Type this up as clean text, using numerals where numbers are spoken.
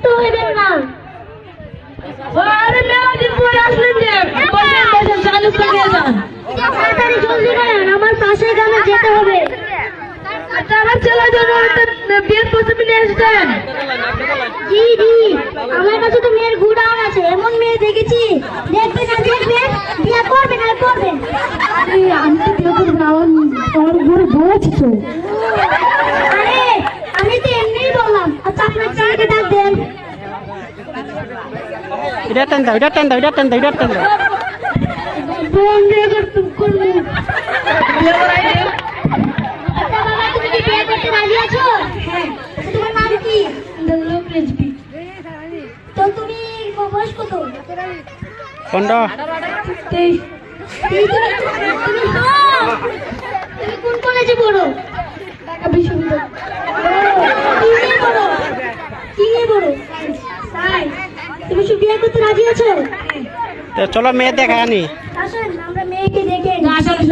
তো হইবেন না। আরে মেলা দিন পরে আসলেন যে বসেন বসেন চালু করে যান। তাড়াতাড়ি জলদি করেন, আমার পাশের গ্রামে যেতে হবে। আচ্ছা আমার ছেলে জন্য বিয়ের প্রস্তুতি নিয়ে এসেছেন। জি জি, আমার কাছে তো মেয়ের গুড়ান আছে, এমন মেয়ে দেখেছি, দেখবেন আর দেখবেন, বিয়ে করবেন আর করবেন। আরে আমি তো বিয়ে করবো না, আমার ঘরে বউ আছে তো। আরে আমি তো এমনিই বললাম। আচ্ছা আপনার ছেলেকে ডাক দেন। এটা টান দাও, এটা টান দাও, এটা টান দাও, এটা টান দাও। বোন বিয়ে করবো। বিয়ে করাই দে। আচ্ছা বাবা, তুমি কি বিয়ে করতে রাজি আছো? হ্যাঁ। তোমার নাম কি? তো তুমি বয়স কত? 15 তেইশ। তুমি কোন কলেজে পড়ো? ঢাকা বিশ্ববিদ্যালয়। কি নিয়ে পড়ো? কি নিয়ে পড়ো? সায়েন্স। তুমি কি বিয়ে করতে রাজি আছো? তো চলো মেয়ে দেখা আনি। আসেন আমরা মেয়েকে দেখে আসলে